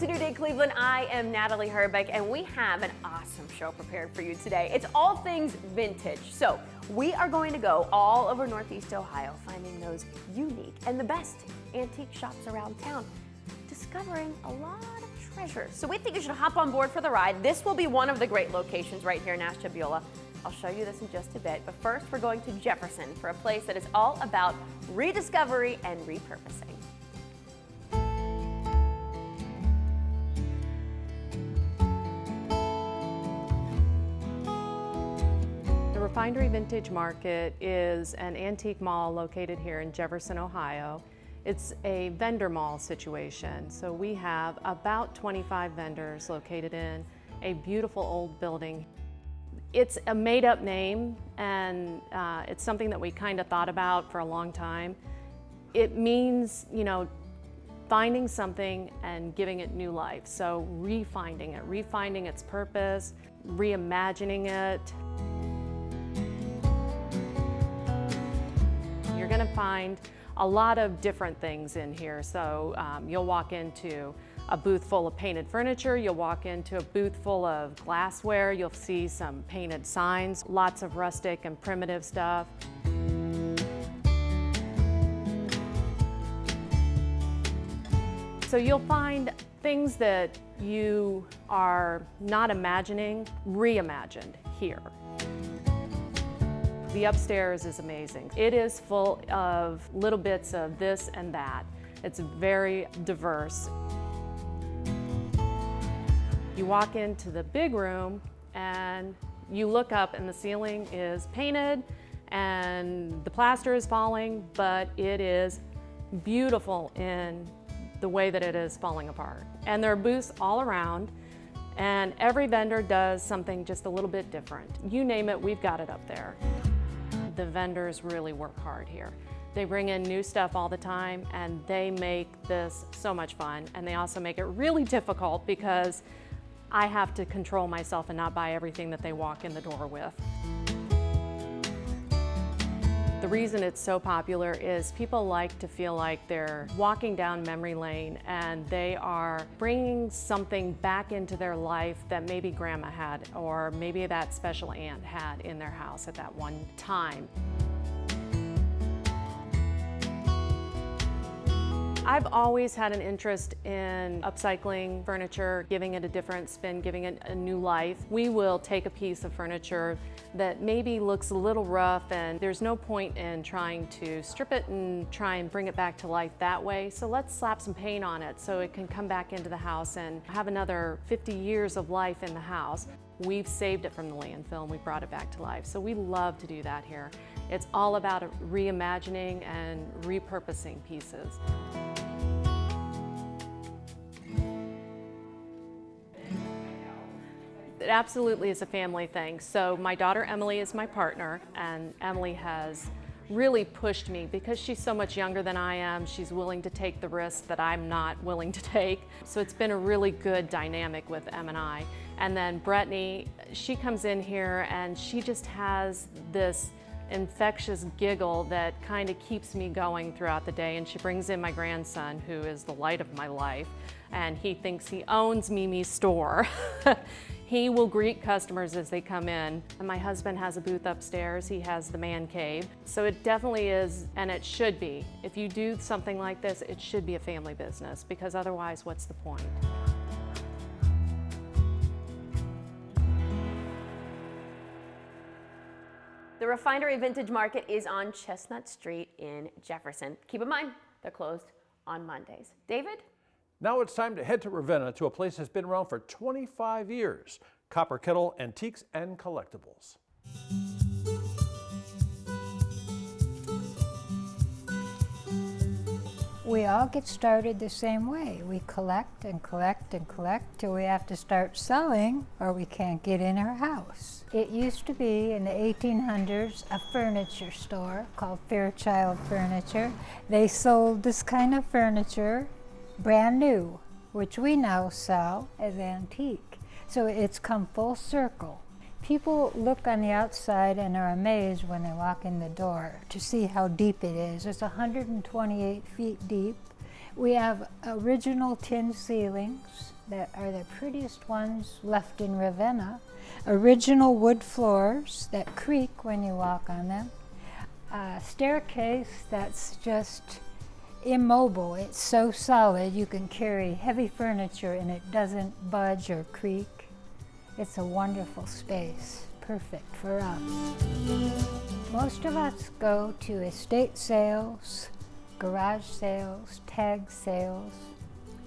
to New Day Cleveland. I am Natalie Herbeck, and we have an awesome show prepared for you today. It's all things vintage. So we are going to go all over Northeast Ohio, finding those unique and the best antique shops around town, discovering a lot of treasures. So we think you should hop on board for the ride. This will be one of the great locations right here in Ashtabula. I'll show you this in just a bit, but first we're going to Jefferson for a place that is all about rediscovery and repurposing. The Refinery Vintage Market is an antique mall located here in Jefferson, Ohio. It's a vendor mall situation, so we have about 25 vendors located in a beautiful old building. It's a made-up name, and it's something that we kind of thought about for a long time. It means, you know, finding something and giving it new life. So refinding it, refinding its purpose, reimagining it. You're going to find a lot of different things in here. So you'll walk into a booth full of painted furniture, you'll walk into a booth full of glassware, you'll see some painted signs, lots of rustic and primitive stuff. So you'll find things that you are not imagining, reimagined here. The upstairs is amazing. It is full of little bits of this and that. It's very diverse. You walk into the big room and you look up and the ceiling is painted and the plaster is falling, but it is beautiful in the way that it is falling apart. And there are booths all around, and every vendor does something just a little bit different. You name it, we've got it up there. The vendors really work hard here. They bring in new stuff all the time, and they make this so much fun. And they also make it really difficult because I have to control myself and not buy everything that they walk in the door with. The reason it's so popular is people like to feel like they're walking down memory lane and they are bringing something back into their life that maybe grandma had or maybe that special aunt had in their house at that one time. I've always had an interest in upcycling furniture, giving it a different spin, giving it a new life. We will take a piece of furniture that maybe looks a little rough and there's no point in trying to strip it and try and bring it back to life that way. So let's slap some paint on it so it can come back into the house and have another 50 years of life in the house. We've saved it from the landfill and we brought it back to life. So we love to do that here. It's all about reimagining and repurposing pieces. It absolutely is a family thing. So my daughter Emily is my partner, and Emily has really pushed me because she's so much younger than I am. She's willing to take the risks that I'm not willing to take. So it's been a really good dynamic with Em and I. And then Brittany, she comes in here and she just has this infectious giggle that kind of keeps me going throughout the day, and she brings in my grandson, who is the light of my life, and he thinks he owns Mimi's store. He will greet customers as they come in. And my husband has a booth upstairs. He has the man cave. So it definitely is, and it should be. If you do something like this, it should be a family business, because otherwise, what's the point? The Refinery Vintage Market is on Chestnut Street in Jefferson. Keep in mind, they're closed on Mondays. David? Now it's time to head to Ravenna, to a place that's been around for 25 years. Copper Kettle Antiques and Collectibles. We all get started the same way. We collect and collect and collect till we have to start selling or we can't get in our house. It used to be in the 1800s a furniture store called Fairchild Furniture. They sold this kind of furniture brand new, which we now sell as antique. So it's come full circle. People look on the outside and are amazed when they walk in the door to see how deep it is. It's 128 feet deep We have original tin ceilings that are the prettiest ones left in Ravenna. Original wood floors that creak when you walk on them. A staircase that's just immobile. It's so solid you can carry heavy furniture and it doesn't budge or creak. It's a wonderful space, perfect for us. Most of us go to estate sales, garage sales, tag sales,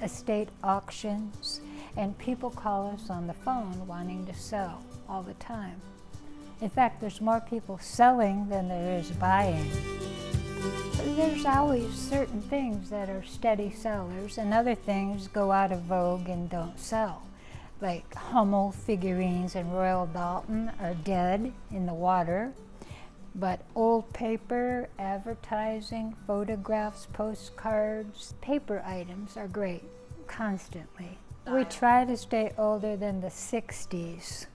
estate auctions, and people call us on the phone wanting to sell all the time. In fact, there's more people selling than there is buying. There's always certain things that are steady sellers, and other things go out of vogue and don't sell. Like Hummel figurines and Royal Dalton are dead in the water, but old paper, advertising, photographs, postcards, paper items are great, constantly. We try to stay older than the 60s.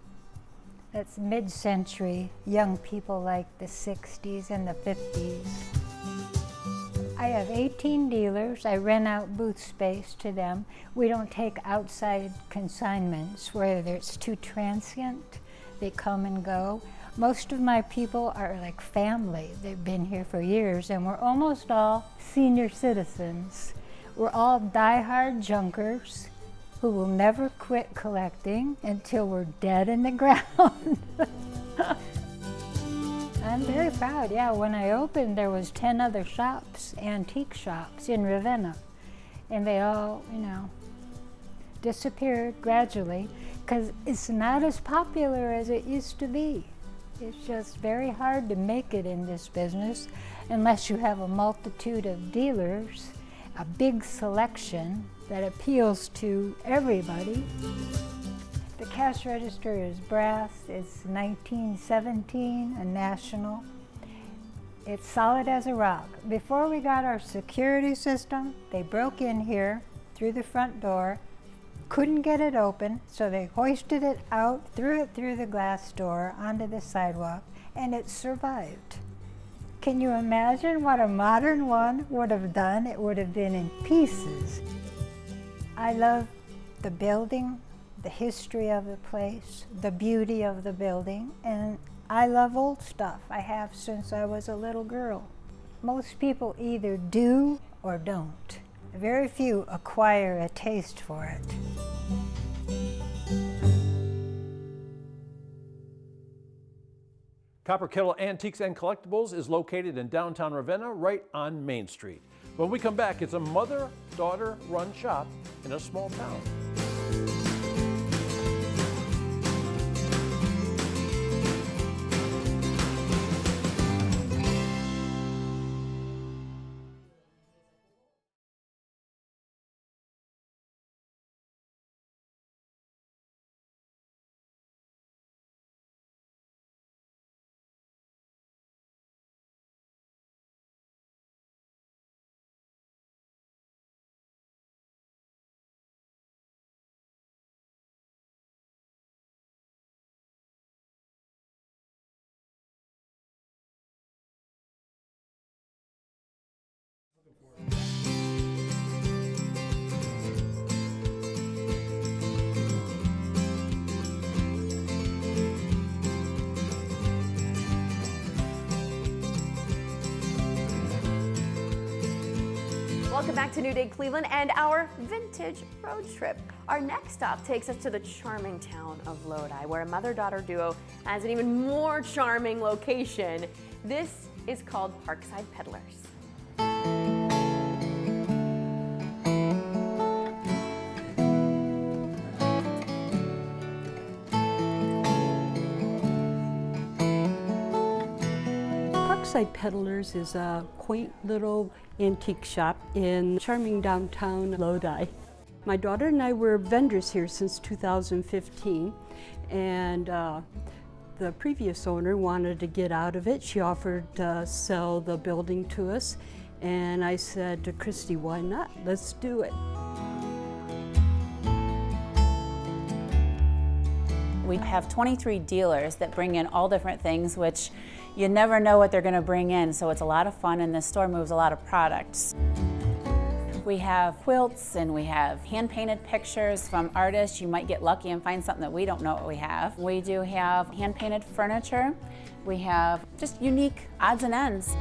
That's mid-century. Young people like the 60s and the 50s. I have 18 dealers. I rent out booth space to them. We don't take outside consignments, whether it's too transient, they come and go. Most of my people are like family. They've been here for years, and we're almost all senior citizens. We're all die-hard junkers who will never quit collecting until we're dead in the ground. I'm very proud. Yeah, when I opened, there was 10 other shops, antique shops in Ravenna, and they all, disappeared gradually because it's not as popular as it used to be. It's just very hard to make it in this business unless you have a multitude of dealers, a big selection that appeals to everybody. The cash register is brass. It's 1917, a national. It's solid as a rock. Before we got our security system, they broke in here through the front door, couldn't get it open, so they hoisted it out, threw it through the glass door onto the sidewalk, and it survived. Can you imagine what a modern one would have done? It would have been in pieces. I love the building, the history of the place, the beauty of the building, and I love old stuff. I have since I was a little girl. Most people either do or don't. Very few acquire a taste for it. Copper Kettle Antiques and Collectibles is located in downtown Ravenna, right on Main Street. When we come back, it's a mother-daughter run shop in a small town. Welcome back to New Day Cleveland and our vintage road trip. Our next stop takes us to the charming town of Lodi, where a mother-daughter duo has an even more charming location. This is called Parkside Peddlers. Parkside Peddlers is a quaint little antique shop in charming downtown Lodi. My daughter and I were vendors here since 2015, and the previous owner wanted to get out of it. She offered to sell the building to us, and I said to Christy, why not? Let's do it. We have 23 dealers that bring in all different things, which you never know what they're going to bring in, so it's a lot of fun, and this store moves a lot of products. We have quilts and we have hand-painted pictures from artists. You might get lucky and find something that we don't know what we have. We do have hand-painted furniture. We have just unique odds and ends.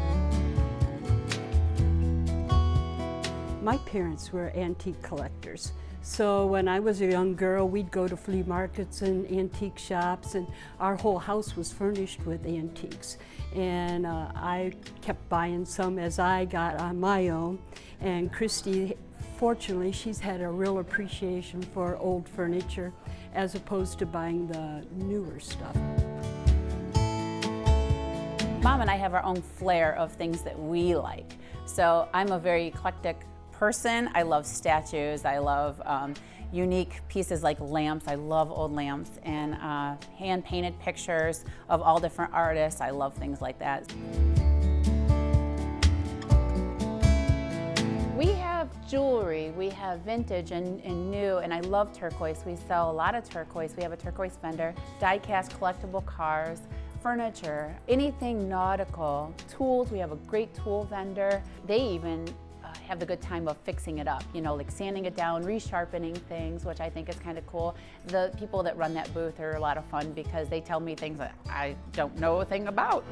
My parents were antique collectors. So when I was a young girl, we'd go to flea markets and antique shops, and our whole house was furnished with antiques. And I kept buying some as I got on my own. And Christy, fortunately, she's had a real appreciation for old furniture as opposed to buying the newer stuff. Mom and I have our own flair of things that we like. So I'm a very eclectic person. I love statues. I love unique pieces like lamps. I love old lamps and hand-painted pictures of all different artists. I love things like that. We have jewelry, we have vintage and new, and I love turquoise. We sell a lot of turquoise. We have a turquoise vendor, die-cast collectible cars, furniture, anything nautical, tools. We have a great tool vendor. They even have the good time of fixing it up, you know, like sanding it down, resharpening things, which I think is kind of cool. The people that run that booth are a lot of fun because they tell me things that I don't know a thing about.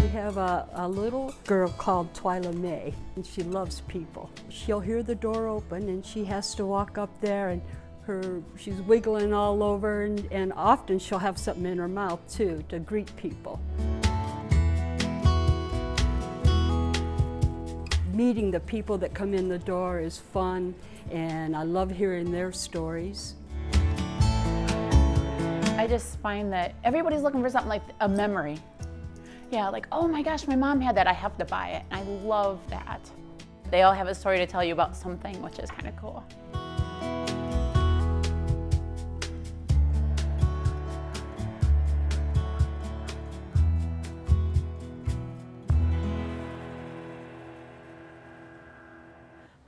We have a little girl called Twyla May, and she loves people. She'll hear the door open and she has to walk up there, and she's wiggling all over, and often she'll have something in her mouth too to greet people. Meeting the people that come in the door is fun, and I love hearing their stories. I just find that everybody's looking for something like a memory. Yeah, like, oh my gosh, my mom had that, I have to buy it. And I love that. They all have a story to tell you about something, which is kind of cool.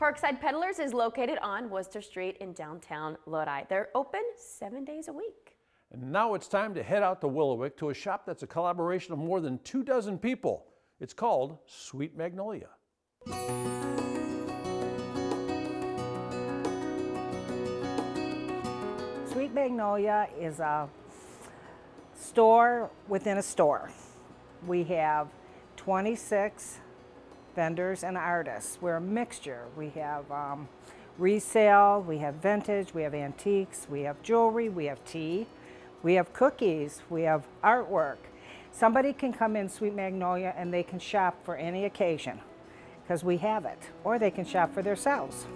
Parkside Peddlers is located on Worcester Street in downtown Lodi. They're open 7 days a week. And now it's time to head out to Willowick to a shop that's a collaboration of more than 24 people. It's called Sweet Magnolia. Sweet Magnolia is a store within a store. We have 26 vendors and artists. We're a mixture. We have resale, we have vintage, we have antiques, we have jewelry, we have tea, we have cookies, we have artwork. Somebody can come in Sweet Magnolia and they can shop for any occasion because we have it, or they can shop for themselves.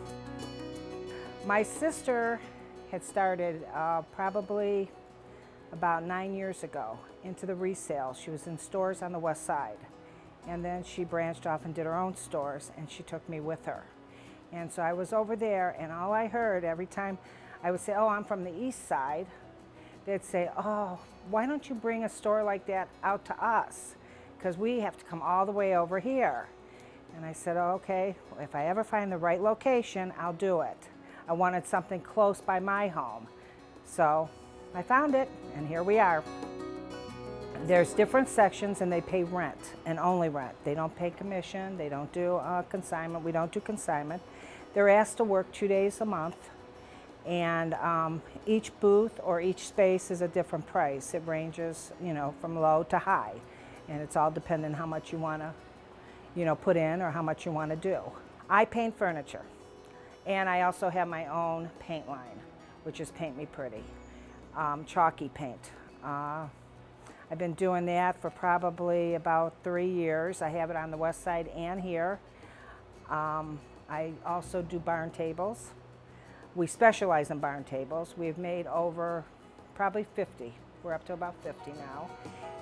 My sister had started probably about 9 years ago into the resale. She was in stores on the west side. And then she branched off and did her own stores, and she took me with her. And so I was over there, and all I heard every time I would say, oh, I'm from the east side, they'd say, oh, why don't you bring a store like that out to us? Because we have to come all the way over here. And I said, oh, okay, if I ever find the right location, I'll do it. I wanted something close by my home. So I found it, and here we are. There's different sections, and they pay rent and only rent. They don't pay commission. They don't do consignment. We don't do consignment. They're asked to work 2 days a month, and each booth or each space is a different price. It ranges, you know, from low to high, and it's all dependent on how much you want to, you know, put in or how much you want to do. I paint furniture, and I also have my own paint line, which is Paint Me Pretty, chalky paint. I've been doing that for probably about 3 years. I have it on the west side and here. I also do barn tables. We specialize in barn tables. We've made over probably 50. We're up to about 50 now.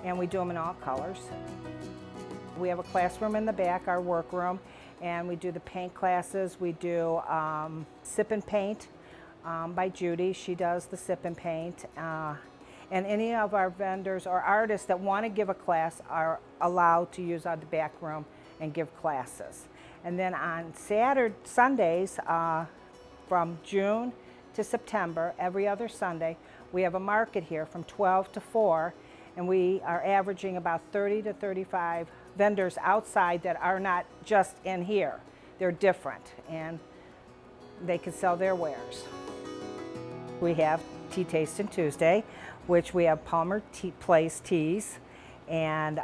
And we do them in all colors. We have a classroom in the back, our workroom, and we do the paint classes. We do sip and paint by Judy. She does the sip and paint. And any of our vendors or artists that want to give a class are allowed to use our back room and give classes. And then on Sundays, from June to September, every other Sunday, we have a market here from 12 to 4, and we are averaging about 30 to 35 vendors outside that are not just in here. they're different and they can sell their wares. We have Tea Tasting Tuesday, which we have Palmer Place Teas, and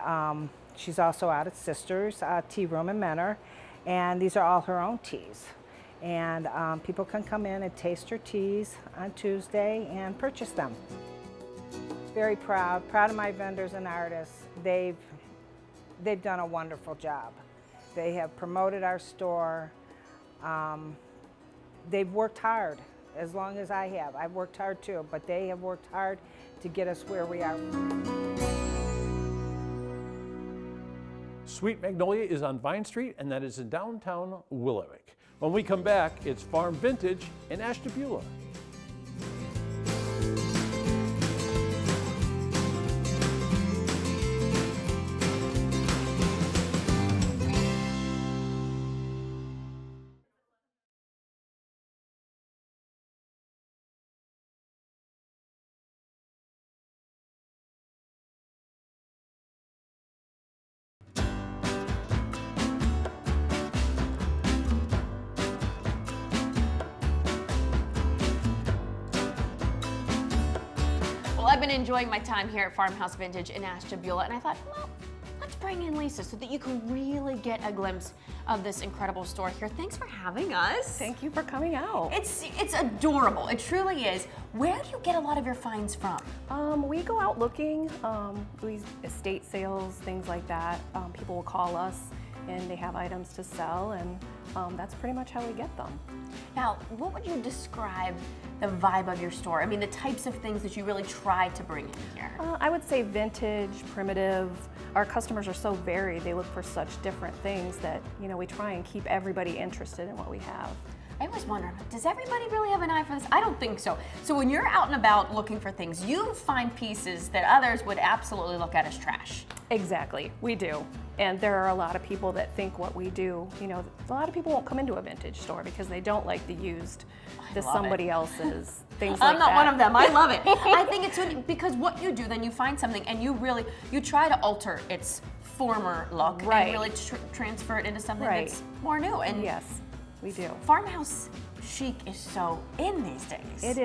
she's also out at Sisters Tea Room in Menor, and these are all her own teas. And people can come in and taste her teas on Tuesday and purchase them. Very proud of my vendors and artists. They've done a wonderful job. They have promoted our store. They've worked hard as long as I have. I've worked hard too, but they have worked hard to get us where we are. Sweet Magnolia is on Vine Street, and that is in downtown Willowick. When we come back, it's Farm Vintage in Ashtabula. Well, I've been enjoying my time here at Farmhouse Vintage in Ashtabula, and I thought, well, let's bring in Lisa so that you can really get a glimpse of this incredible store here. Thanks for having us. Thank you for coming out. It's adorable. It truly is. Where do you get a lot of your finds from? We go out looking, we estate sales, things like that. People will call us and they have items to sell, and that's pretty much how we get them. Now, what would you describe the vibe of your store? I mean, the types of things that you really try to bring in here. I would say vintage, primitive. Our customers are so varied. They look for such different things that, you know, we try and keep everybody interested in what we have. I always wonder, does everybody really have an eye for this? I don't think so. So when you're out and about looking for things, you find pieces that others would absolutely look at as trash. Exactly, we do. And there are a lot of people that think what we do, you know, a lot of people won't come into a vintage store because they don't like the used, somebody else's, things like that. I'm not one of them, I love it. I think it's because what you do, then you find something and you try to alter its former look and really transfer it into something that's more new. And yes, we do. Farmhouse chic is so in these days. It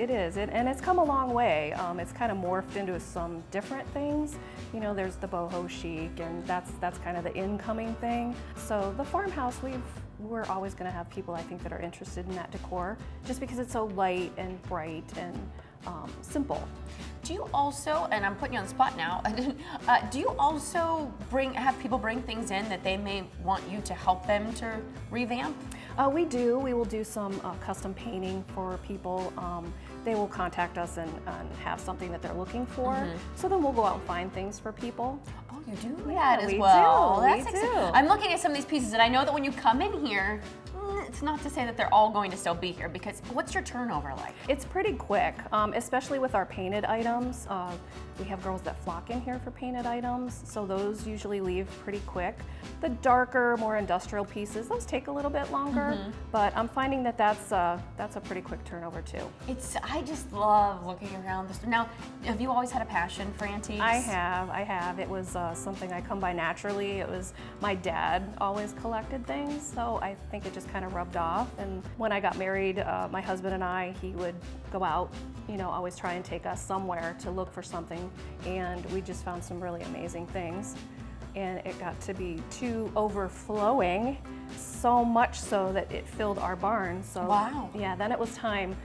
is, and it's come a long way. It's kind of morphed into some different things. You know, there's the boho chic, and that's kind of the incoming thing. So the farmhouse, we're always going to have people, I think, that are interested in that decor, just because it's so light and bright and simple. Do you also, and I'm putting you on the spot now, do you also have people bring things in that they may want you to help them to revamp? We do. We will do some custom painting for people. They will contact us and have something that they're looking for. So then we'll go out and find things for people. Oh, you do Yeah, that as we well. do. That's We exciting. do. I'm looking at some of these pieces, and I know that when you come in here, it's not to say that they're all going to still be here, because what's your turnover like? It's pretty quick, especially with our painted items. We have girls that flock in here for painted items, so those usually leave pretty quick. The darker, more industrial pieces, those take a little bit longer, but I'm finding that that's a pretty quick turnover too. I just love looking around this. Now, have you always had a passion for antiques? I have. It was something I come by naturally. It was my dad always collected things, so I think it just kind of rubbed off. And when I got married, my husband and I, he would go out, you know, always try and take us somewhere to look for something, and we just found some really amazing things. And it got to be too overflowing, so much so that it filled our barn. So wow. Yeah, then it was time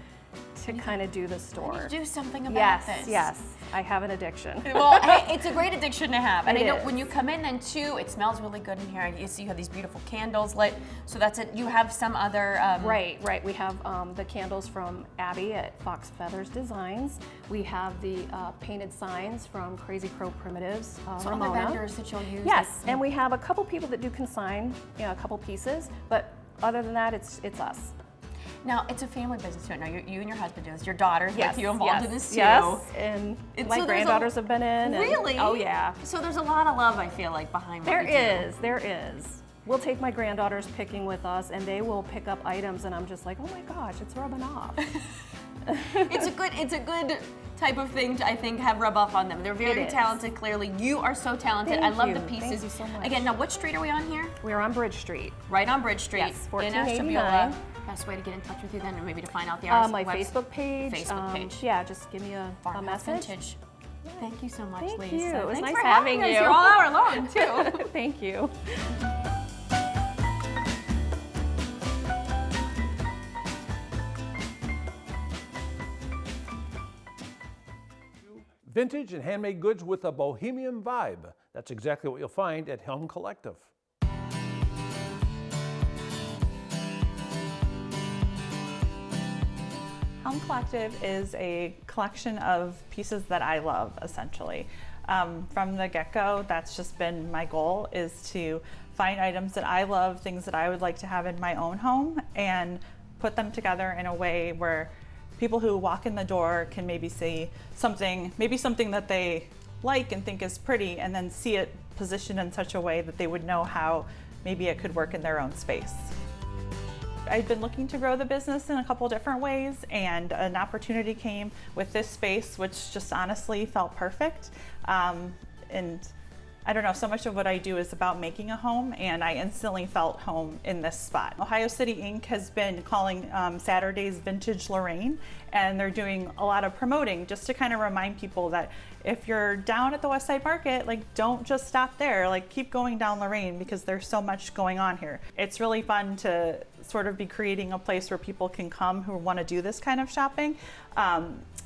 to kind of do the store. You need to do something about this. Yes, I have an addiction. Well, hey, it's a great addiction to have. And It I know is. when you come in then too, it smells really good in here. You see you have these beautiful candles lit. So that's it. You have some other... Right. We have the candles from Abby at Fox Feathers Designs. We have the painted signs from Crazy Crow Primitives, so Ramona. other vendors that you'll use. Yes, and we have a couple people that do consign, you know, a couple pieces, but other than that, it's us. Now, it's a family business too. Now, you and your husband do this. Your daughter's Yes, with you involved yes, in this too. Yes, and And my so there's granddaughters have been in. Really? Oh yeah. So there's a lot of love, I feel like, behind what There is. We'll take my granddaughters picking with us, and they will pick up items, and I'm just like, oh my gosh, it's rubbing off. It's a good type of thing to, I think, have rub off on them. They're very talented, clearly. You are so talented. I love the pieces. Thank you so much. Again, now what street are we on here? We're on Bridge Street. Right on Bridge Street. Yes, in 1489. Ashtabula. Best way to get in touch with you then, or maybe to find out the artist My Facebook page. Facebook page. Yeah, just give me a Farmhouse message. Vintage. Thank you so much, Thank Lisa. you. It was Thanks nice for having us you. here all hour long, too. Thank you. Vintage and handmade goods with a bohemian vibe. That's exactly what you'll find at Home Collective. Home Collective is a collection of pieces that I love, essentially. From the get-go, that's just been my goal, is to find items that I love, things that I would like to have in my own home, and put them together in a way where people who walk in the door can maybe see something, that they like and think is pretty, and then see it positioned in such a way that they would know how maybe it could work in their own space. I've been looking to grow the business in a couple different ways, and an opportunity came with this space, which just honestly felt perfect. And I don't know, so much of what I do is about making a home, and I instantly felt home in this spot. Ohio City Inc. has been calling Saturdays Vintage Lorraine, and they're doing a lot of promoting just to kind of remind people that if you're down at the West Side Market, like, don't just stop there, like, keep going down Lorraine, because there's so much going on here. It's really fun to sort of be creating a place where people can come who want to do this kind of shopping,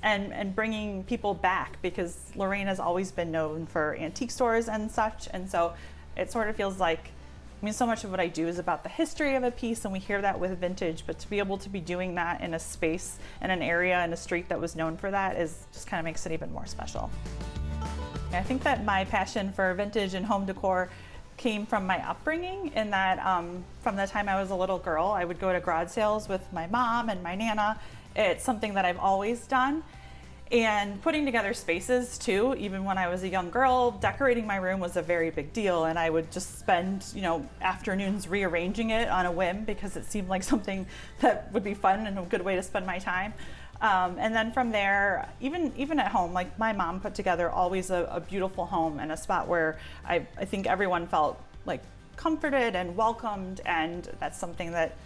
and bringing people back, because Lorraine has always been known for antique stores and such, and so it sort of feels like, I mean, so much of what I do is about the history of a piece, and we hear that with vintage, but to be able to be doing that in a space, in an area, in a street that was known for that, is just kind of makes it even more special. I think that my passion for vintage and home decor came from my upbringing, in that from the time I was a little girl, I would go to garage sales with my mom and my Nana. It's something that I've always done. And putting together spaces too, even when I was a young girl, decorating my room was a very big deal, and I would just spend, afternoons rearranging it on a whim, because it seemed like something that would be fun and a good way to spend my time. And then from there, even at home, like, my mom put together always a beautiful home, and a spot where I think everyone felt like comforted and welcomed, and that's something that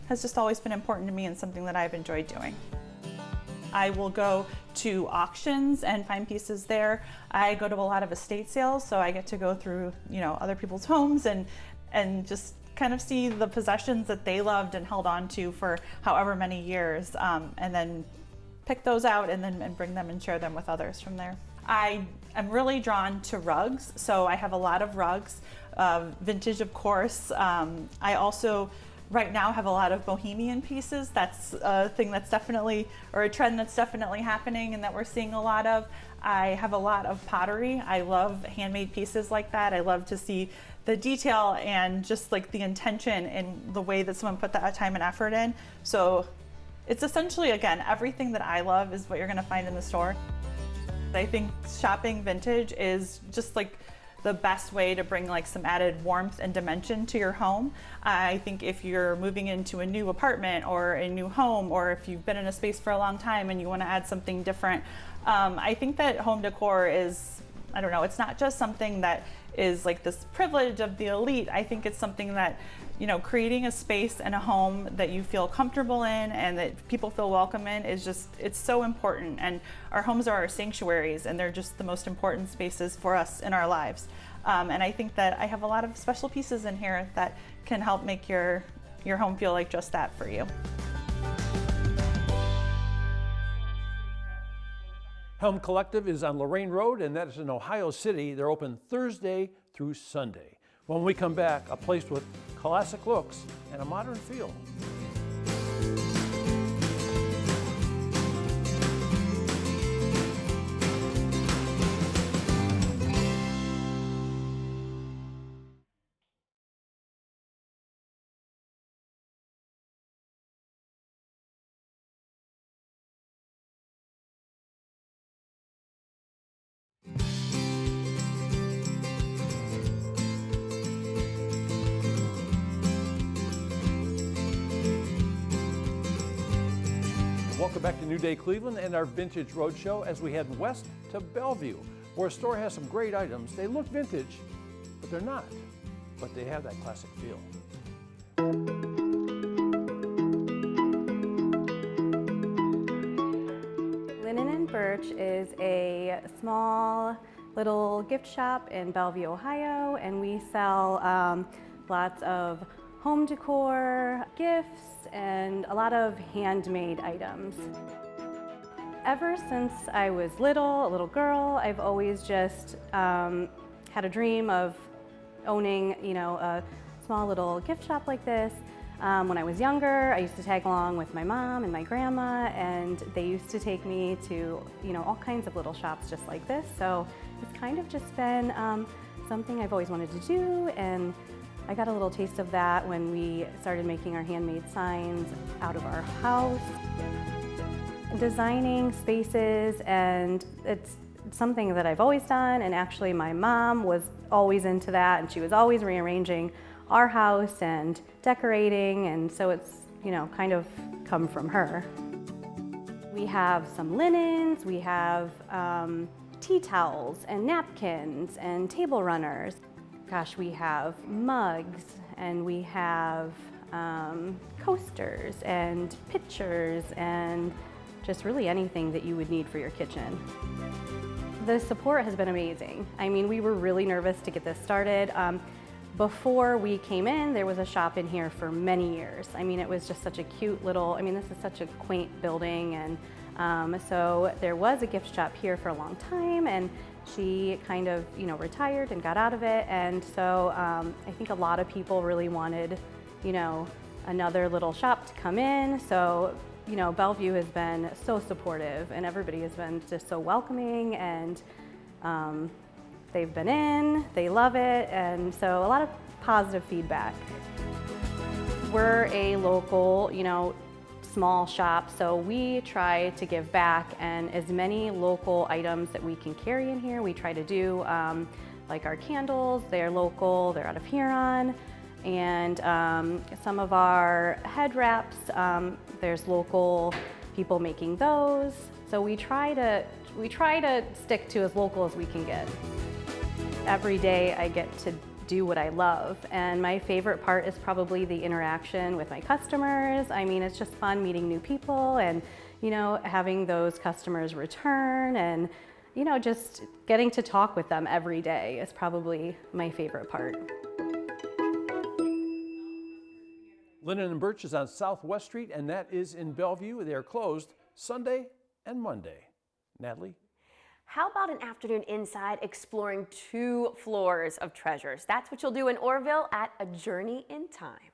has just always been important to me, and something that I've enjoyed doing. I will go to auctions and find pieces there. I go to a lot of estate sales, so I get to go through, other people's homes and just kind of see the possessions that they loved and held on to for however many years, and then pick those out and bring them and share them with others from there. I am really drawn to rugs, so I have a lot of rugs, vintage, of course. I also right now have a lot of bohemian pieces. That's a thing that's definitely, or a trend that's definitely happening and that we're seeing a lot of. I have a lot of pottery. I love handmade pieces like that. I love to see the detail and just like the intention and the way that someone put that time and effort in. So it's essentially, again, everything that I love is what you're gonna find in the store. I think shopping vintage is just like the best way to bring like some added warmth and dimension to your home. I think if you're moving into a new apartment or a new home, or if you've been in a space for a long time and you want to add something different, I think that home decor is, I don't know, it's not just something that is like this privilege of the elite. I think it's something that, creating a space and a home that you feel comfortable in and that people feel welcome in is just, it's so important. And our homes are our sanctuaries, and they're just the most important spaces for us in our lives. And I think that I have a lot of special pieces in here that can help make your home feel like just that for you. Home Collective is on Lorraine Road, and that is in Ohio City. They're open Thursday through Sunday. When we come back, a place with classic looks and a modern feel. Welcome back to New Day Cleveland and our Vintage Roadshow as we head west to Bellevue, where a store has some great items. They look vintage, but they're not. But they have that classic feel. Linen and Birch is a small little gift shop in Bellevue, Ohio, and we sell lots of home decor, gifts, and a lot of handmade items. Ever since I was a little girl, I've always just had a dream of owning, a small little gift shop like this. When I was younger, I used to tag along with my mom and my grandma, and they used to take me to, all kinds of little shops just like this. So it's kind of just been something I've always wanted to do, and I got a little taste of that when we started making our handmade signs out of our house. Designing spaces, and it's something that I've always done, and actually my mom was always into that, and she was always rearranging our house and decorating, and so it's, kind of come from her. We have some linens, we have tea towels and napkins and table runners. Gosh, we have mugs, and we have coasters and pitchers, and just really anything that you would need for your kitchen. The support has been amazing. I mean, we were really nervous to get this started. Before we came in, there was a shop in here for many years. I mean, it was just such a cute little, this is such a quaint building, and so there was a gift shop here for a long time, and she kind of, retired and got out of it, and so I think a lot of people really wanted, another little shop to come in. So, Bellevue has been so supportive, and everybody has been just so welcoming, and they've been in, they love it, and so a lot of positive feedback. We're a local, small shop, so we try to give back, and as many local items that we can carry in here, we try to do, like our candles, they're local, they're out of Huron, and some of our head wraps, there's local people making those, so we try to stick to as local as we can get. Every day I get to do what I love, and my favorite part is probably the interaction with my customers. It's just fun meeting new people, and having those customers return, and just getting to talk with them every day is probably my favorite part. Linen and Birch is on Southwest Street, and that is in Bellevue. They are closed Sunday and Monday. Natalie? How about an afternoon inside exploring 2 floors of treasures? That's what you'll do in Orrville at A Journey in Time.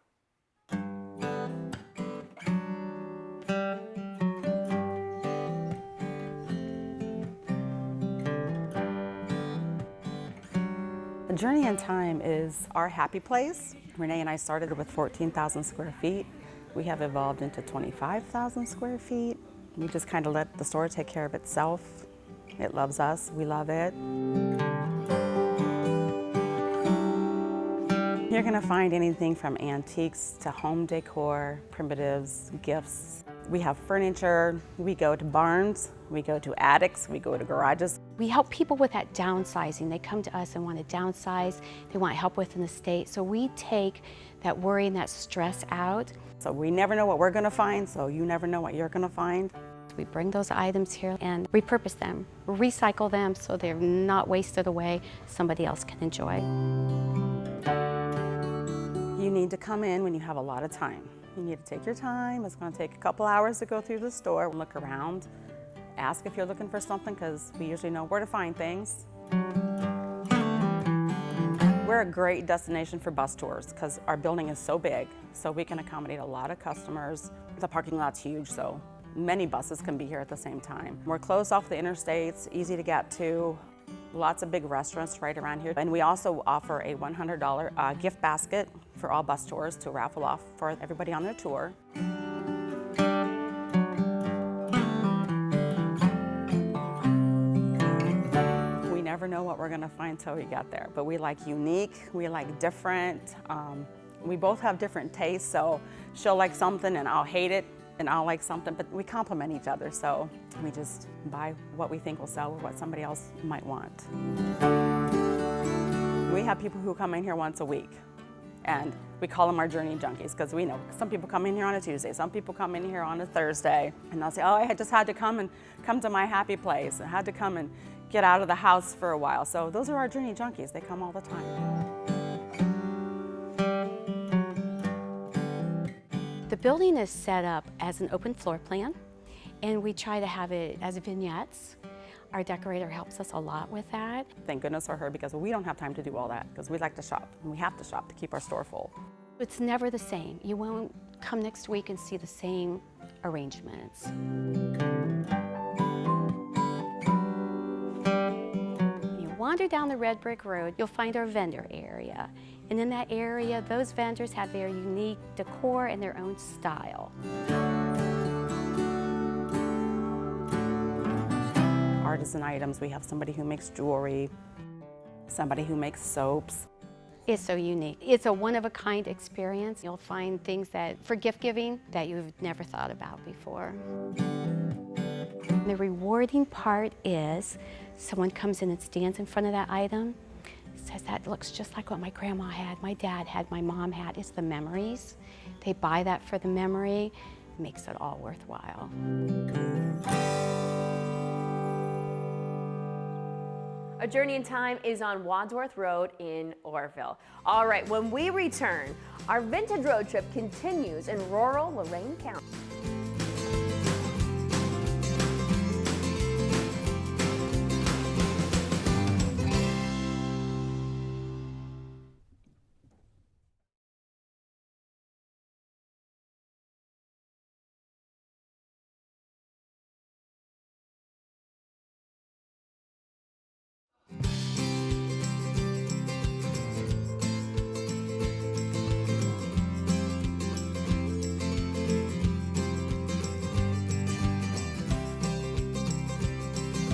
A Journey in Time is our happy place. Renee and I started with 14,000 square feet. We have evolved into 25,000 square feet. We just kind of let the store take care of itself. It loves us, we love it. You're gonna find anything from antiques to home decor, primitives, gifts. We have furniture, we go to barns, we go to attics, we go to garages. We help people with that downsizing. They come to us and want to downsize, they want help with an estate. So we take that worry and that stress out. So we never know what we're gonna find, so you never know what you're gonna find. We bring those items here and repurpose them, recycle them so they're not wasted away, somebody else can enjoy. You need to come in when you have a lot of time. You need to take your time. It's going to take a couple hours to go through the store, look around, ask if you're looking for something, because we usually know where to find things. We're a great destination for bus tours because our building is so big, so we can accommodate a lot of customers. The parking lot's huge, so many buses can be here at the same time. We're close off the interstates, easy to get to, lots of big restaurants right around here. And we also offer a $100 gift basket for all bus tours to raffle off for everybody on their tour. We never know what we're gonna find till we get there, but we like unique, we like different. We both have different tastes, so she'll like something and I'll hate it, and I'll like something, but we complement each other, so we just buy what we think will sell or what somebody else might want. We have people who come in here once a week, and we call them our journey junkies, because we know some people come in here on a Tuesday, some people come in here on a Thursday, and they'll say, oh, I just had to come to my happy place. I had to come and get out of the house for a while. So those are our journey junkies. They come all the time. The building is set up as an open floor plan, and we try to have it as vignettes. Our decorator helps us a lot with that. Thank goodness for her, because we don't have time to do all that, because we like to shop, and we have to shop to keep our store full. It's never the same. You won't come next week and see the same arrangements. You wander down the red brick road, you'll find our vendor area. And in that area, those vendors have their unique decor and their own style. Artisan items, we have somebody who makes jewelry, somebody who makes soaps. It's so unique. It's a one-of-a-kind experience. You'll find things that, for gift giving, that you've never thought about before. The rewarding part is someone comes in and stands in front of that item, says that looks just like what my grandma had, my dad had, my mom had. It's the memories. They buy that for the memory. It makes it all worthwhile. A Journey in Time is on Wadsworth Road in Orrville. All right, when we return, our vintage road trip continues in rural Lorain County.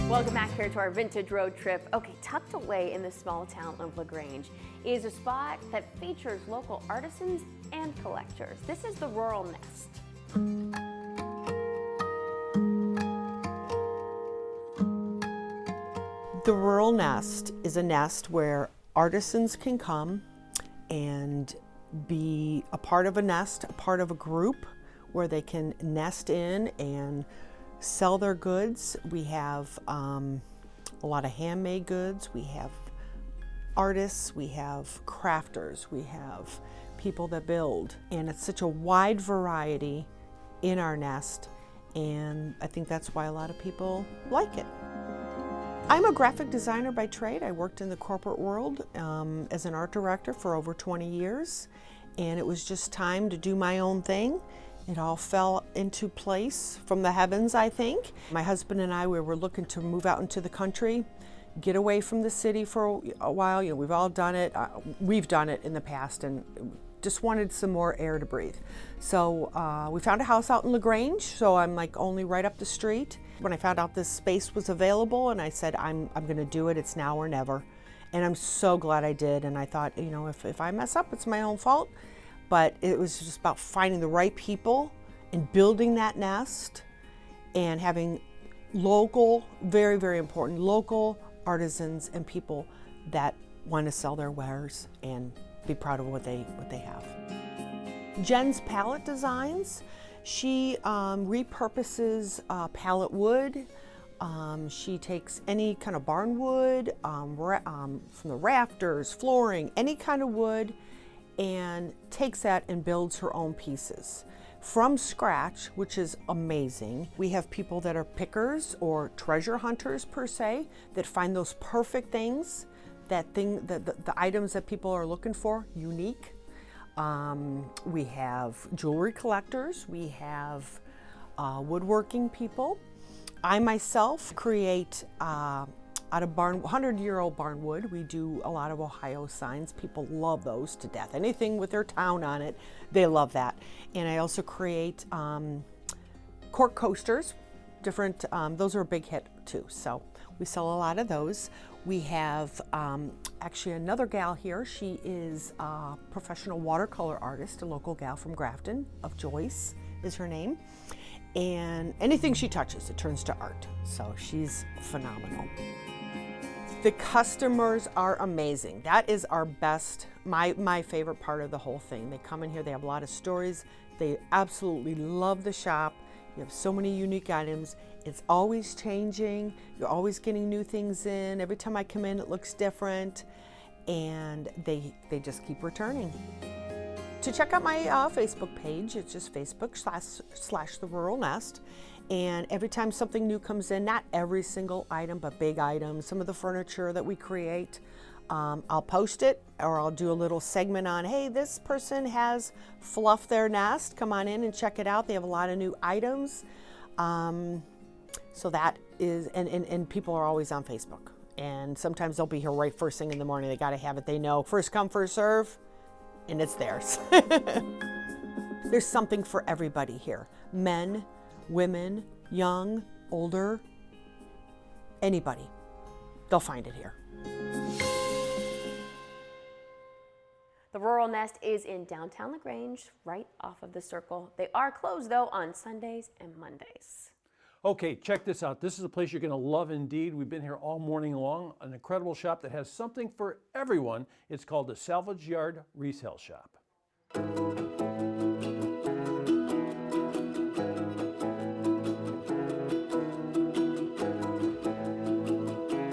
Welcome back here to our vintage road trip. Okay, tucked away in the small town of LaGrange is a spot that features local artisans and collectors. This is the Rural Nest. The Rural Nest is a nest where artisans can come and be a part of a nest, a part of a group where they can nest in and sell their goods. We have a lot of handmade goods. We have artists, we have crafters, we have people that build. And it's such a wide variety in our nest, and I think that's why a lot of people like it. I'm a graphic designer by trade. I worked in the corporate world as an art director for over 20 years, and it was just time to do my own thing. It all fell into place from the heavens, I think. My husband and I, we were looking to move out into the country, get away from the city for a while. You know, we've all done it. We've done it in the past, and just wanted some more air to breathe. So we found a house out in LaGrange, so I'm like only right up the street. When I found out this space was available, and I said, I'm gonna do it, it's now or never. And I'm so glad I did, and I thought, you know, if I mess up, it's my own fault. But it was just about finding the right people and building that nest and having local, very, very important, local artisans and people that want to sell their wares and be proud of what they have. Jen's pallet designs, she repurposes pallet wood. She takes any kind of barn wood from the rafters, flooring, any kind of wood, and takes that and builds her own pieces from scratch, which is amazing. We have people that are pickers or treasure hunters per se, that find those perfect things, the items that people are looking for, unique. We have jewelry collectors, we have woodworking people. I myself create out of 100-year-old barn wood. We do a lot of Ohio signs. People love those to death. Anything with their town on it, they love that. And I also create cork coasters, different, those are a big hit too. So we sell a lot of those. We have actually another gal here. She is a professional watercolor artist, a local gal from Grafton, of Joyce is her name. and anything she touches, it turns to art. So she's phenomenal. The customers are amazing. That is our best, my favorite part of the whole thing. They come in here, they have a lot of stories. They absolutely love the shop. You have so many unique items. It's always changing. You're always getting new things in. Every time I come in, it looks different. And they just keep returning. To check out my Facebook page, it's just Facebook / The Rural Nest. And every time something new comes in, not every single item, but big items, some of the furniture that we create, I'll post it, or I'll do a little segment on, hey, this person has fluffed their nest. Come on in and check it out. They have a lot of new items. So that is, and people are always on Facebook. And sometimes they'll be here right first thing in the morning. They got to have it. They know first come, first serve, and it's theirs. There's something for everybody here. Men, women, young, older, anybody. They'll find it here. The Rural Nest is in downtown LaGrange, right off of the Circle. They are closed, though, on Sundays and Mondays. Okay, check this out. This is a place you're going to love indeed. We've been here all morning long. An incredible shop that has something for everyone. It's called the Salvage Yard Resale Shop.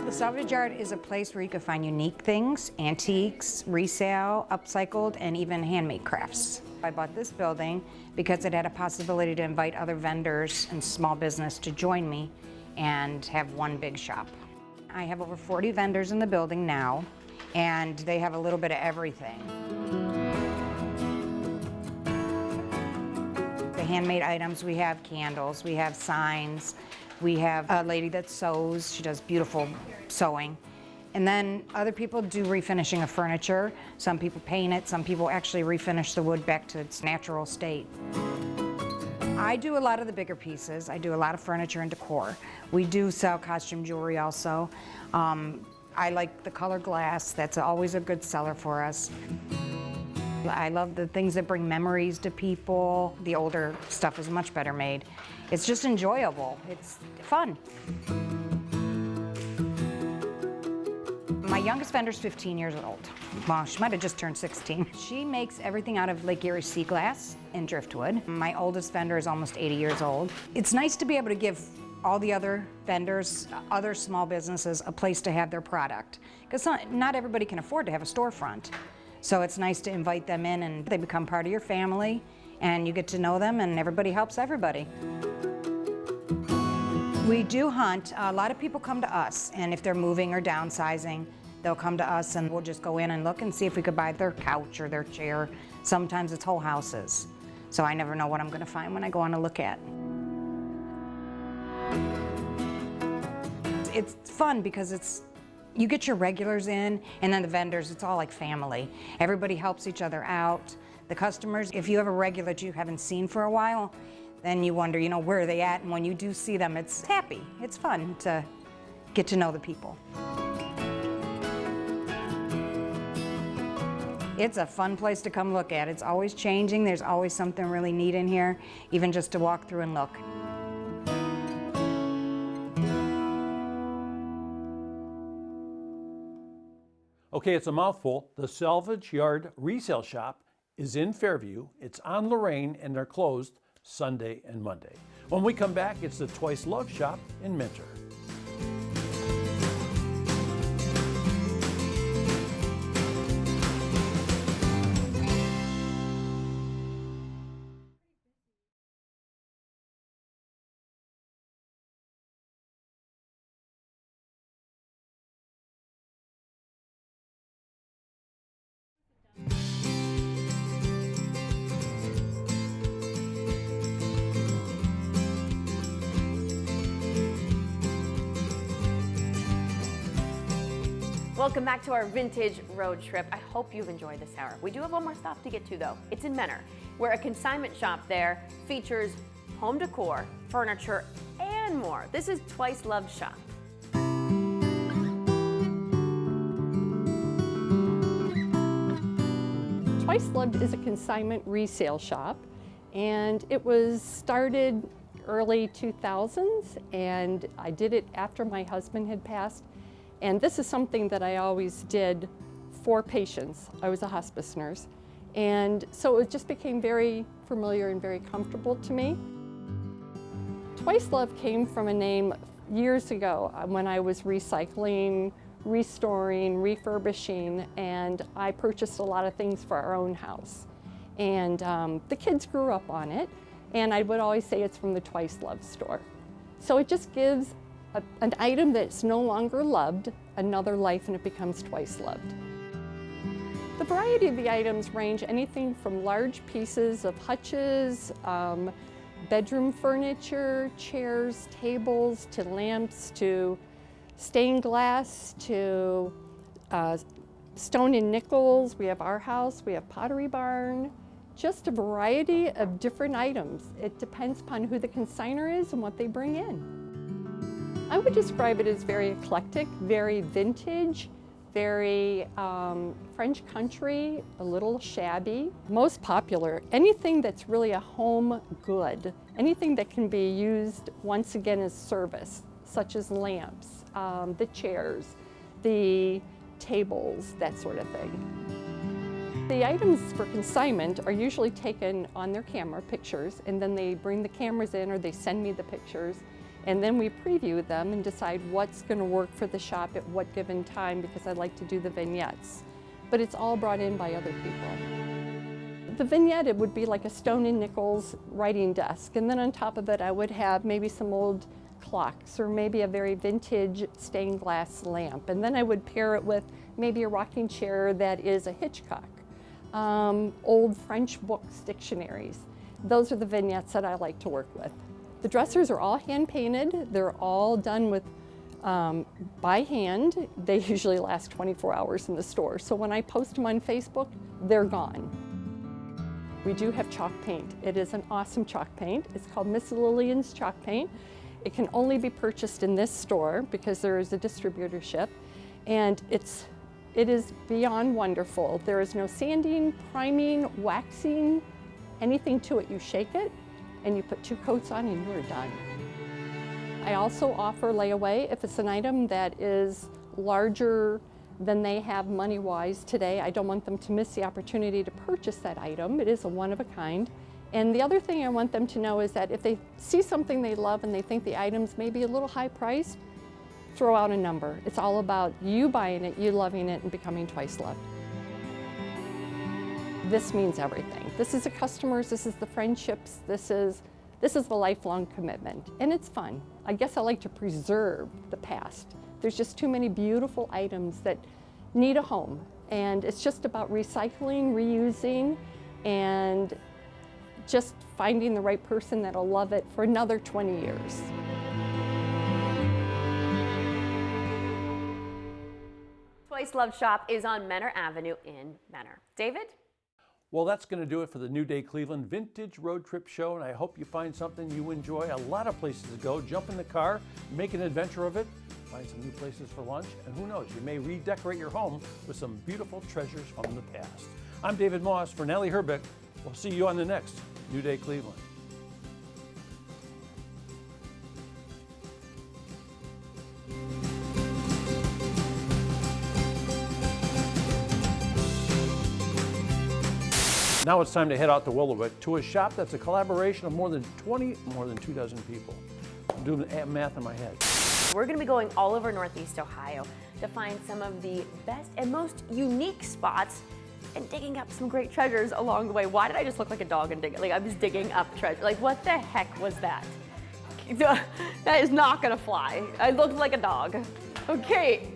The Salvage Yard is a place where you can find unique things, antiques, resale, upcycled, and even handmade crafts. I bought this building because it had a possibility to invite other vendors and small business to join me and have one big shop. I have over 40 vendors in the building now, and they have a little bit of everything. The handmade items, we have candles, we have signs, we have a lady that sews, she does beautiful sewing. And then other people do refinishing of furniture. Some people paint it, some people actually refinish the wood back to its natural state. I do a lot of the bigger pieces. I do a lot of furniture and decor. We do sell costume jewelry also. I like the color glass. That's always a good seller for us. I love the things that bring memories to people. The older stuff is much better made. It's just enjoyable. It's fun. My youngest vendor's 15 years old. Well, she might have just turned 16. She makes everything out of Lake Erie sea glass and driftwood. My oldest vendor is almost 80 years old. It's nice to be able to give all the other vendors, other small businesses, a place to have their product. Because not everybody can afford to have a storefront. So it's nice to invite them in and they become part of your family and you get to know them and everybody helps everybody. We do hunt. A lot of people come to us, and if they're moving or downsizing, they'll come to us and we'll just go in and look and see if we could buy their couch or their chair. Sometimes it's whole houses. So I never know what I'm gonna find when I go on to look at. It's fun because you get your regulars in, and then the vendors, it's all like family. Everybody helps each other out. The customers, if you have a regular that you haven't seen for a while, then you wonder, where are they at? And when you do see them, it's happy. It's fun to get to know the people. It's a fun place to come look at. It's always changing. There's always something really neat in here, even just to walk through and look. Okay, it's a mouthful. The Salvage Yard Resale Shop is in Fairview. It's on Lorraine, and they're closed Sunday and Monday. When we come back, it's the Twice Love Shop in Minter. Welcome back to our vintage road trip. I hope you've enjoyed this hour. We do have one more stop to get to though. It's in Menor, where a consignment shop there features home decor, furniture, and more. This is Twice Loved Shop. Twice Loved is a consignment resale shop, and it was started early 2000s, and I did it after my husband had passed. And this is something that I always did for patients. I was a hospice nurse. And so it just became very familiar and very comfortable to me. Twice Love came from a name years ago when I was recycling, restoring, refurbishing, and I purchased a lot of things for our own house. And the kids grew up on it, and I would always say it's from the Twice Love store. So it just gives an item that's no longer loved another life, and it becomes twice loved. The variety of the items range anything from large pieces of hutches, bedroom furniture, chairs, tables, to lamps, to stained glass, to stone and nickels. We have our house, we have Pottery Barn, just a variety of different items. It depends upon who the consignor is and what they bring in. I would describe it as very eclectic, very vintage, very French country, a little shabby. Most popular, anything that's really a home good, anything that can be used once again as service, such as lamps, the chairs, the tables, that sort of thing. The items for consignment are usually taken on their camera, pictures, and then they bring the cameras in or they send me the pictures, and then we preview them and decide what's going to work for the shop at what given time, because I like to do the vignettes. But it's all brought in by other people. The vignette, it would be like a stone and nickels writing desk, and then on top of it I would have maybe some old clocks or maybe a very vintage stained glass lamp, and then I would pair it with maybe a rocking chair that is a Hitchcock, old French books, dictionaries. Those are the vignettes that I like to work with. The dressers are all hand painted. They're all done with by hand. They usually last 24 hours in the store. So when I post them on Facebook, they're gone. We do have chalk paint. It is an awesome chalk paint. It's called Miss Lillian's chalk paint. It can only be purchased in this store because there is a distributorship, and it is beyond wonderful. There is no sanding, priming, waxing, anything to it. You shake it, and you put 2 coats on and you're done. I also offer layaway if it's an item that is larger than they have money-wise today. I don't want them to miss the opportunity to purchase that item. It is a one-of-a-kind. And the other thing I want them to know is that if they see something they love and they think the items may be a little high-priced, throw out a number. It's all about you buying it, you loving it, and becoming twice loved. This means everything. This is the customers, this is the friendships, this is the lifelong commitment, and it's fun. I guess I like to preserve the past. There's just too many beautiful items that need a home, and it's just about recycling, reusing, and just finding the right person that'll love it for another 20 years. Twice Love Shop is on Menor Avenue in Menor. David? Well, that's going to do it for the New Day Cleveland Vintage Road Trip Show, and I hope you find something you enjoy. A lot of places to go. Jump in the car, make an adventure of it, find some new places for lunch, and who knows, you may redecorate your home with some beautiful treasures from the past. I'm David Moss for Nellie Herbeck. We'll see you on the next New Day Cleveland. Now it's time to head out to Willowick to a shop that's a collaboration of more than 2 dozen people. I'm doing math in my head. We're going to be going all over Northeast Ohio to find some of the best and most unique spots and digging up some great treasures along the way. Why did I just look like a dog and dig? Like I was digging up treasure. Like what the heck was that? That is not going to fly. I looked like a dog. Okay,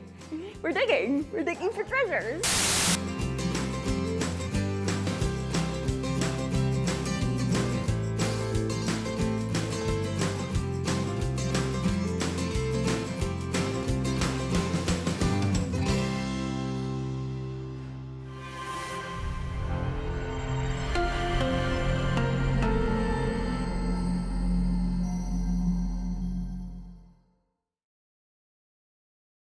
we're digging for treasures.